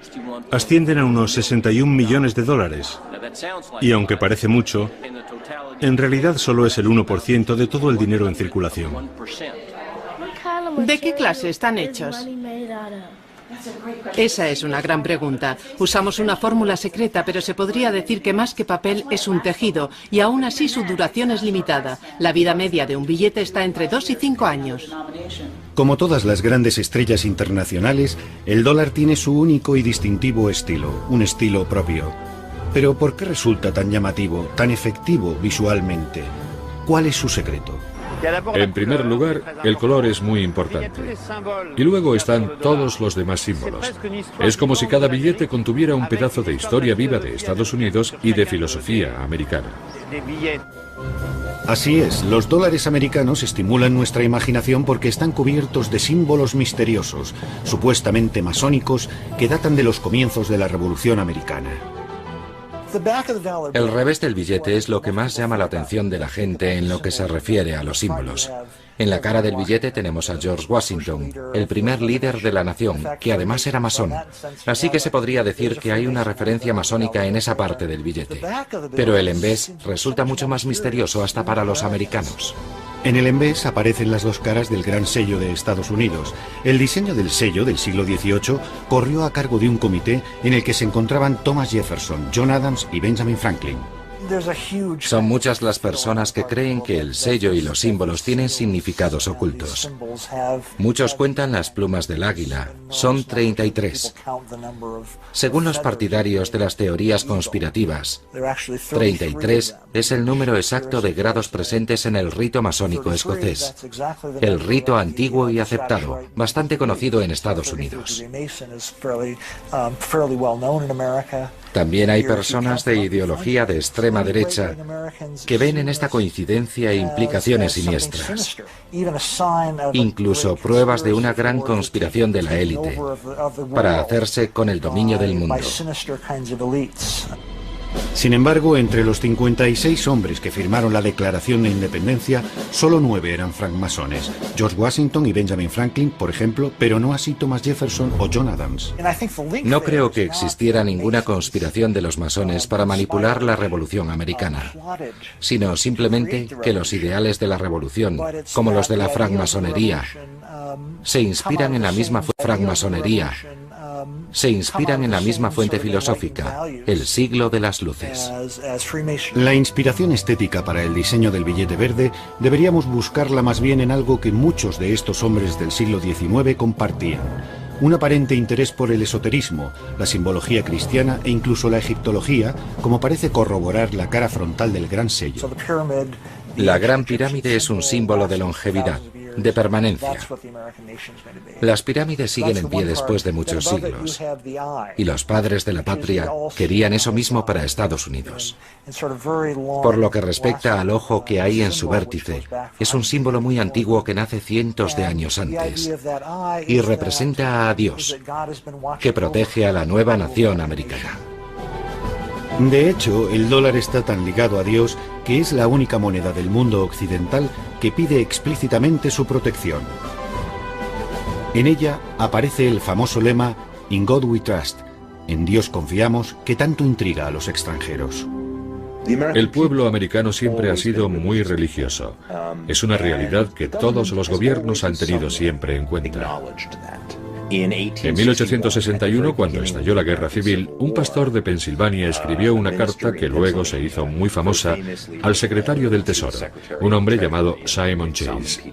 Speaker 4: ascienden a unos $61 millones. Y aunque parece mucho, en realidad solo es el 1% de todo el dinero en circulación.
Speaker 6: ¿De qué clase están hechos? Esa es una gran pregunta. Usamos una fórmula secreta, pero se podría decir que más que papel es un tejido, y aún así su duración es limitada. La vida media de un billete está entre 2 y 5 años.
Speaker 1: Como todas las grandes estrellas internacionales, el dólar tiene su único y distintivo estilo, un estilo propio. Pero ¿por qué resulta tan llamativo, tan efectivo visualmente? ¿Cuál es su secreto?
Speaker 2: En primer lugar, el color es muy importante. Y luego están todos los demás símbolos. Es como si cada billete contuviera un pedazo de historia viva de Estados Unidos y de filosofía americana.
Speaker 1: Así es, los dólares americanos estimulan nuestra imaginación porque están cubiertos de símbolos misteriosos, supuestamente masónicos, que datan de los comienzos de la Revolución Americana.
Speaker 5: El revés del billete es lo que más llama la atención de la gente en lo que se refiere a los símbolos. En la cara del billete tenemos a George Washington, el primer líder de la nación, que además era masón. Así que se podría decir que hay una referencia masónica en esa parte del billete. Pero el envés resulta mucho más misterioso hasta para los americanos.
Speaker 1: En el envés aparecen las dos caras del gran sello de Estados Unidos. El diseño del sello del siglo XVIII corrió a cargo de un comité en el que se encontraban Thomas Jefferson, John Adams y Benjamin Franklin.
Speaker 5: Son muchas las personas que creen que el sello y los símbolos tienen significados ocultos. Muchos cuentan las plumas del águila. Son 33. Según los partidarios de las teorías conspirativas, 33 es el número exacto de grados presentes en el rito masónico escocés. El rito antiguo y aceptado, bastante conocido en Estados Unidos. También hay personas de ideología de extrema derecha que ven en esta coincidencia implicaciones siniestras, incluso pruebas de una gran conspiración de la élite para hacerse con el dominio del mundo.
Speaker 1: Sin embargo, entre los 56 hombres que firmaron la Declaración de Independencia, solo 9 eran francmasones. George Washington y Benjamin Franklin, por ejemplo, pero no así Thomas Jefferson o John Adams.
Speaker 5: No creo que existiera ninguna conspiración de los masones para manipular la Revolución Americana, sino simplemente que los ideales de la Revolución, como los de la francmasonería, se inspiran en la misma fuente filosófica, el siglo de las luces.
Speaker 1: La inspiración estética para el diseño del billete verde deberíamos buscarla más bien en algo que muchos de estos hombres del siglo XIX compartían: un aparente interés por el esoterismo, la simbología cristiana e incluso la egiptología, como parece corroborar la cara frontal del Gran Sello.
Speaker 5: La Gran Pirámide es un símbolo de longevidad, de permanencia. Las pirámides siguen en pie después de muchos siglos, y los padres de la patria querían eso mismo para Estados Unidos. Por lo que respecta al ojo que hay en su vértice, es un símbolo muy antiguo que nace cientos de años antes y representa a Dios, que protege a la nueva nación americana.
Speaker 1: De hecho, el dólar está tan ligado a Dios que es la única moneda del mundo occidental que pide explícitamente su protección. En ella aparece el famoso lema "In God we trust", en Dios confiamos, que tanto intriga a los extranjeros.
Speaker 2: El pueblo americano siempre ha sido muy religioso. Es una realidad que todos los gobiernos han tenido siempre en cuenta. En 1861, cuando estalló la Guerra Civil, un pastor de Pensilvania escribió una carta que luego se hizo muy famosa al secretario del Tesoro, un hombre llamado Simon Chase.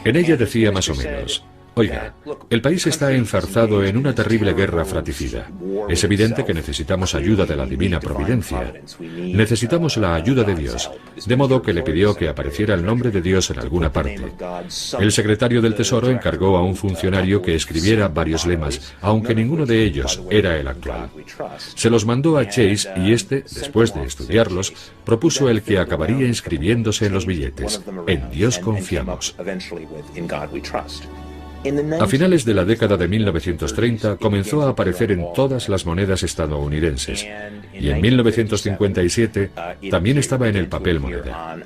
Speaker 2: En ella decía más o menos: oiga, el país está enzarzado en una terrible guerra fratricida. Es evidente que necesitamos ayuda de la divina providencia. Necesitamos la ayuda de Dios, de modo que le pidió que apareciera el nombre de Dios en alguna parte. El secretario del Tesoro encargó a un funcionario que escribiera varios lemas, aunque ninguno de ellos era el actual. Se los mandó a Chase y este, después de estudiarlos, propuso el que acabaría inscribiéndose en los billetes: En Dios confiamos. A finales de la década de 1930 comenzó a aparecer en todas las monedas estadounidenses, y en 1957 también estaba en el papel moneda.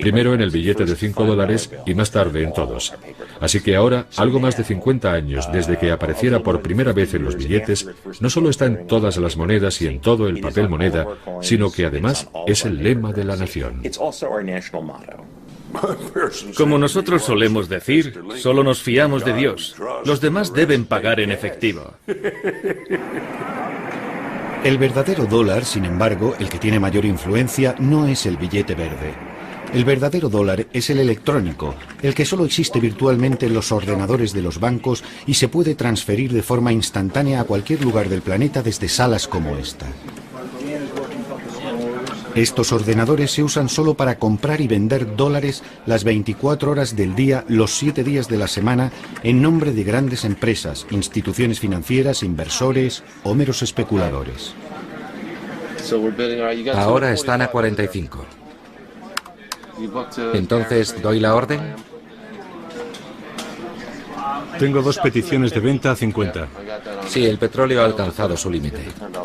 Speaker 2: Primero en el billete de $5 y más tarde en todos. Así que ahora, algo más de 50 años desde que apareciera por primera vez en los billetes, no solo está en todas las monedas y en todo el papel moneda, sino que además es el lema de la nación.
Speaker 3: Como nosotros solemos decir, solo nos fiamos de Dios. Los demás deben pagar en efectivo.
Speaker 1: El verdadero dólar, sin embargo, el que tiene mayor influencia, no es el billete verde. El verdadero dólar es el electrónico, el que solo existe virtualmente en los ordenadores de los bancos y se puede transferir de forma instantánea a cualquier lugar del planeta desde salas como esta. Estos ordenadores se usan solo para comprar y vender dólares las 24 horas del día, los 7 días de la semana, en nombre de grandes empresas, instituciones financieras, inversores o meros especuladores.
Speaker 5: Ahora están a 45. Entonces, ¿doy la orden?
Speaker 4: Tengo 2 peticiones de venta a 50.
Speaker 5: Sí, el petróleo ha alcanzado su límite.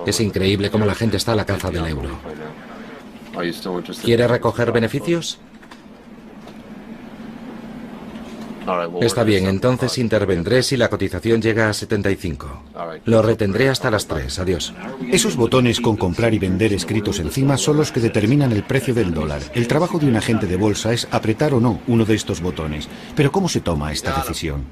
Speaker 5: Es increíble cómo la gente está a la caza del euro. ¿Quiere recoger beneficios? Está bien, entonces intervendré si la cotización llega a 75. Lo retendré hasta las 3. Adiós.
Speaker 1: Esos botones con comprar y vender escritos encima son los que determinan el precio del dólar. El trabajo de un agente de bolsa es apretar o no uno de estos botones. Pero ¿cómo se toma esta decisión?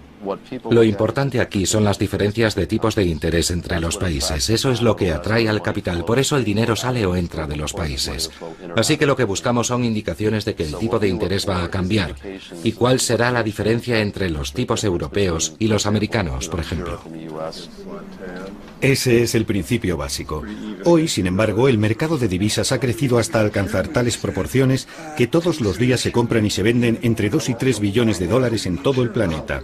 Speaker 5: Lo importante aquí son las diferencias de tipos de interés entre los países. Eso es lo que atrae al capital. Por eso el dinero sale o entra de los países. Así que lo que buscamos son indicaciones de que el tipo de interés va a cambiar. ¿Y cuál será la diferencia entre los tipos europeos y los americanos, por ejemplo?
Speaker 1: Ese es el principio básico. Hoy, sin embargo, el mercado de divisas ha crecido hasta alcanzar tales proporciones que todos los días se compran y se venden entre 2 y 3 billones de dólares en todo el planeta.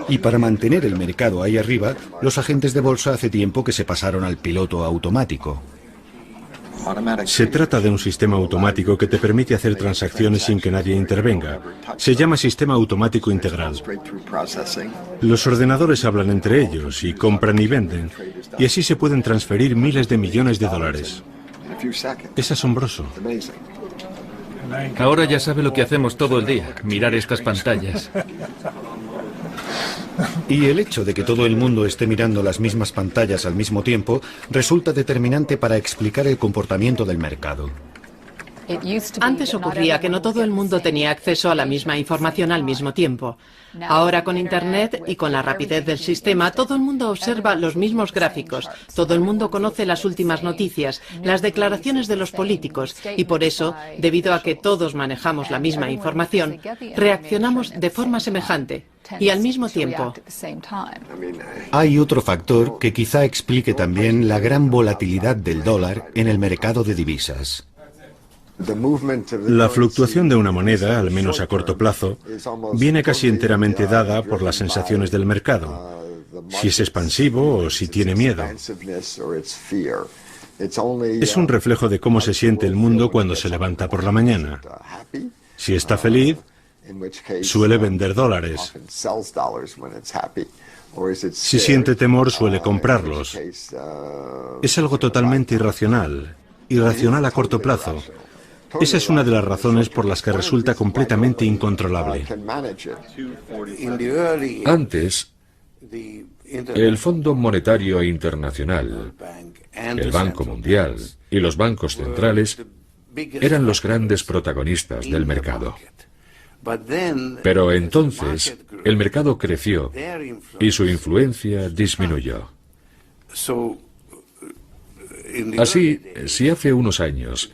Speaker 1: Y para mantener el mercado ahí arriba, los agentes de bolsa hace tiempo que se pasaron al piloto automático.
Speaker 4: Se trata de un sistema automático que te permite hacer transacciones sin que nadie intervenga. Se llama sistema automático integral. Los ordenadores hablan entre ellos y compran y venden, y así se pueden transferir miles de millones de dólares. Es asombroso.
Speaker 3: Ahora ya sabe lo que hacemos todo el día, mirar estas pantallas.
Speaker 1: Y el hecho de que todo el mundo esté mirando las mismas pantallas al mismo tiempo resulta determinante para explicar el comportamiento del mercado.
Speaker 6: Antes ocurría que no todo el mundo tenía acceso a la misma información al mismo tiempo. Ahora con Internet y con la rapidez del sistema, todo el mundo observa los mismos gráficos, todo el mundo conoce las últimas noticias, las declaraciones de los políticos y por eso, debido a que todos manejamos la misma información, reaccionamos de forma semejante y al mismo tiempo.
Speaker 1: Hay otro factor que quizá explique también la gran volatilidad del dólar en el mercado de divisas.
Speaker 4: La fluctuación de una moneda, al menos a corto plazo, viene casi enteramente dada por las sensaciones del mercado, si es expansivo o si tiene miedo. Es un reflejo de cómo se siente el mundo cuando se levanta por la mañana. Si está feliz, suele vender dólares. Si siente temor, suele comprarlos. Es algo totalmente irracional a corto plazo. Esa es una de las razones por las que resulta completamente incontrolable.
Speaker 2: Antes, el Fondo Monetario Internacional, el Banco Mundial y los bancos centrales eran los grandes protagonistas del mercado. Pero entonces el mercado creció y su influencia disminuyó. Así, si hace unos años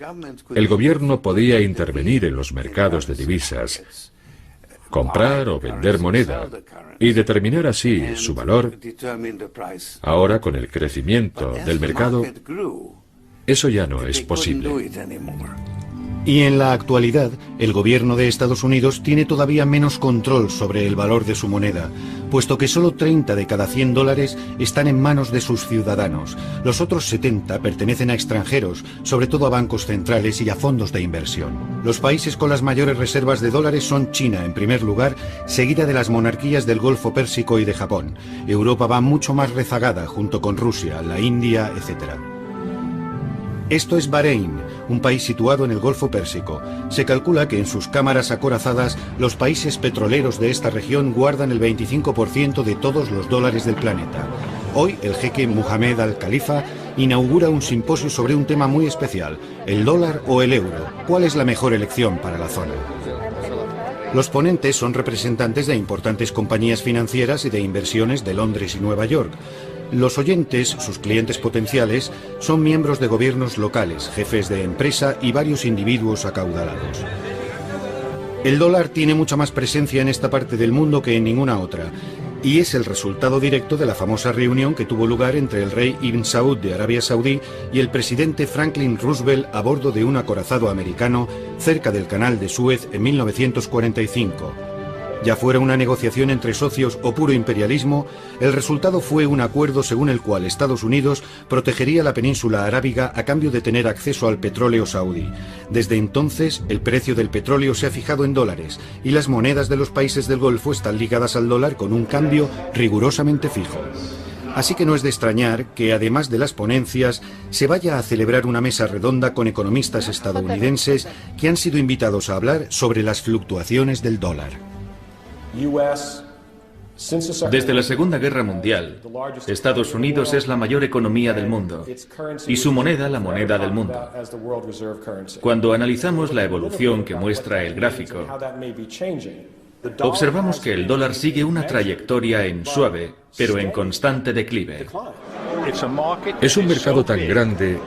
Speaker 2: el gobierno podía intervenir en los mercados de divisas, comprar o vender moneda y determinar así su valor, ahora con el crecimiento del mercado, eso ya no es posible.
Speaker 1: Y en la actualidad, el gobierno de Estados Unidos tiene todavía menos control sobre el valor de su moneda, puesto que solo 30 de cada 100 dólares están en manos de sus ciudadanos. Los otros 70 pertenecen a extranjeros, sobre todo a bancos centrales y a fondos de inversión. Los países con las mayores reservas de dólares son China, en primer lugar, seguida de las monarquías del Golfo Pérsico y de Japón. Europa va mucho más rezagada, junto con Rusia, la India, etc. Esto es Bahrein, un país situado en el Golfo Pérsico. Se calcula que en sus cámaras acorazadas los países petroleros de esta región guardan el 25% de todos los dólares del planeta. Hoy el jeque Mohammed Al-Khalifa inaugura un simposio sobre un tema muy especial, el dólar o el euro. ¿Cuál es la mejor elección para la zona? Los ponentes son representantes de importantes compañías financieras y de inversiones de Londres y Nueva York. Los oyentes, sus clientes potenciales, son miembros de gobiernos locales, jefes de empresa y varios individuos acaudalados. El dólar tiene mucha más presencia en esta parte del mundo que en ninguna otra, y es el resultado directo de la famosa reunión que tuvo lugar entre el rey Ibn Saud de Arabia Saudí y el presidente Franklin Roosevelt a bordo de un acorazado americano cerca del Canal de Suez en 1945. Ya fuera una negociación entre socios o puro imperialismo, el resultado fue un acuerdo según el cual Estados Unidos protegería la península arábiga a cambio de tener acceso al petróleo saudí. Desde entonces, el precio del petróleo se ha fijado en dólares y las monedas de los países del Golfo están ligadas al dólar con un cambio rigurosamente fijo. Así que no es de extrañar que, además de las ponencias, se vaya a celebrar una mesa redonda con economistas estadounidenses que han sido invitados a hablar sobre las fluctuaciones del dólar.
Speaker 3: Desde la Segunda Guerra Mundial, Estados Unidos es la mayor economía del mundo y su moneda la moneda del mundo. Cuando analizamos la evolución que muestra el gráfico, observamos que el dólar sigue una trayectoria en suave, pero en constante declive.
Speaker 2: Es un mercado tan grande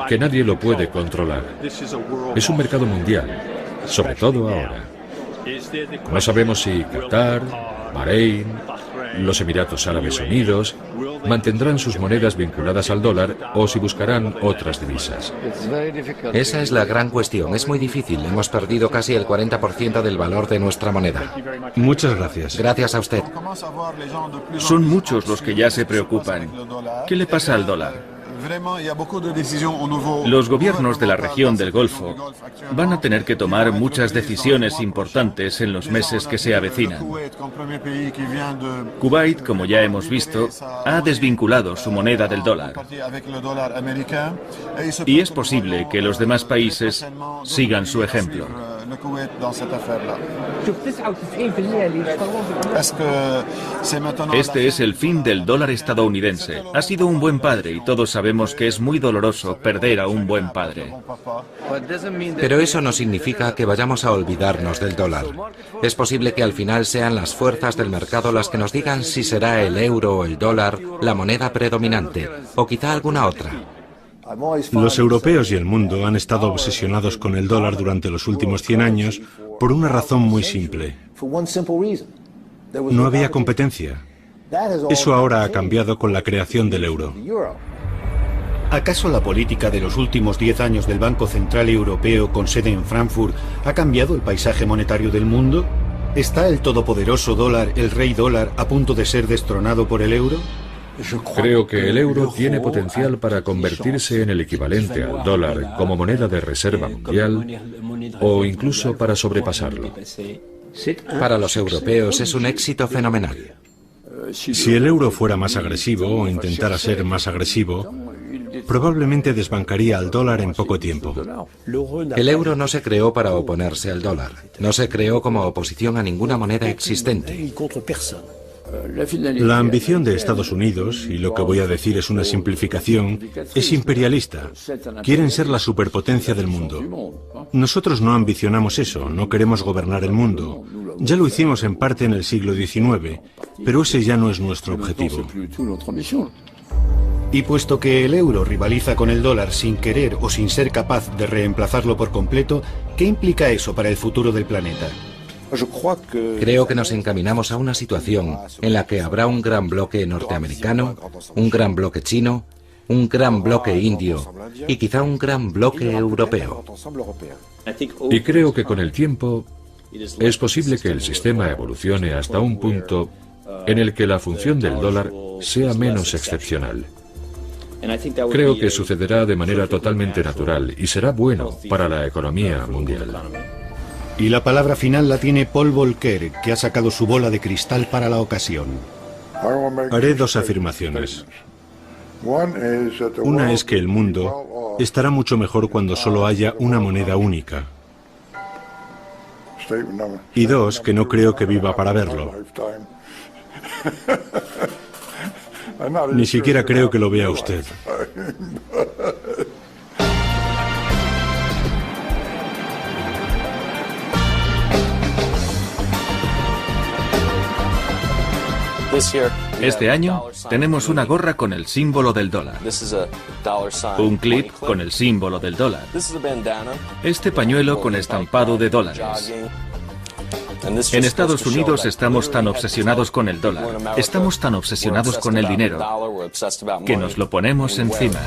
Speaker 2: que nadie lo puede controlar. Es un mercado mundial, sobre todo ahora. No sabemos si Qatar, Bahrein, los Emiratos Árabes Unidos mantendrán sus monedas vinculadas al dólar o si buscarán otras divisas.
Speaker 5: Esa es la gran cuestión. Es muy difícil. Hemos perdido casi el 40% del valor de nuestra moneda.
Speaker 4: Muchas gracias.
Speaker 5: Gracias a usted.
Speaker 3: Son muchos los que ya se preocupan. ¿Qué le pasa al dólar? Los gobiernos de la región del Golfo van a tener que tomar muchas decisiones importantes en los meses que se avecinan. Kuwait, como ya hemos visto, ha desvinculado su moneda del dólar. Y es posible que los demás países sigan su ejemplo. Este es el fin del dólar estadounidense. Ha sido un buen padre y todos sabemos que es muy doloroso perder a un buen padre.
Speaker 5: Pero eso no significa que vayamos a olvidarnos del dólar. Es posible que al final sean las fuerzas del mercado las que nos digan si será el euro o el dólar la moneda predominante, o quizá alguna otra.
Speaker 4: Los europeos y el mundo han estado obsesionados con el dólar durante los últimos 100 años por una razón muy simple. No había competencia. Eso ahora ha cambiado con la creación del euro.
Speaker 1: ¿Acaso la política de los últimos 10 años del Banco Central Europeo con sede en Frankfurt ha cambiado el paisaje monetario del mundo? ¿Está el todopoderoso dólar, el rey dólar, a punto de ser destronado por el euro?
Speaker 2: Creo que el euro tiene potencial para convertirse en el equivalente al dólar como moneda de reserva mundial o incluso para sobrepasarlo.
Speaker 5: Para los europeos es un éxito fenomenal.
Speaker 4: Si el euro fuera más agresivo o intentara ser más agresivo, probablemente desbancaría al dólar en poco tiempo.
Speaker 5: El euro no se creó para oponerse al dólar. No se creó como oposición a ninguna moneda existente.
Speaker 4: La ambición de Estados Unidos, y lo que voy a decir es una simplificación, es imperialista. Quieren ser la superpotencia del mundo. Nosotros no ambicionamos eso, no queremos gobernar el mundo. Ya lo hicimos en parte en el siglo XIX, pero ese ya no es nuestro objetivo.
Speaker 1: Y puesto que el euro rivaliza con el dólar sin querer o sin ser capaz de reemplazarlo por completo, ¿qué implica eso para el futuro del planeta?
Speaker 5: Creo que nos encaminamos a una situación en la que habrá un gran bloque norteamericano, un gran bloque chino, un gran bloque indio y quizá un gran bloque europeo.
Speaker 2: Y creo que con el tiempo es posible que el sistema evolucione hasta un punto en el que la función del dólar sea menos excepcional. Creo que sucederá de manera totalmente natural y será bueno para la economía mundial.
Speaker 1: Y la palabra final la tiene Paul Volcker, que ha sacado su bola de cristal para la ocasión.
Speaker 4: Haré dos afirmaciones. Una es que el mundo estará mucho mejor cuando solo haya una moneda única. Y dos, que no creo que viva para verlo. Ni siquiera creo que lo vea usted.
Speaker 3: Este año tenemos una gorra con el símbolo del dólar, un clip con el símbolo del dólar, este pañuelo con estampado de dólares. En Estados Unidos estamos tan obsesionados con el dólar, estamos tan obsesionados con el dinero, que nos lo ponemos encima.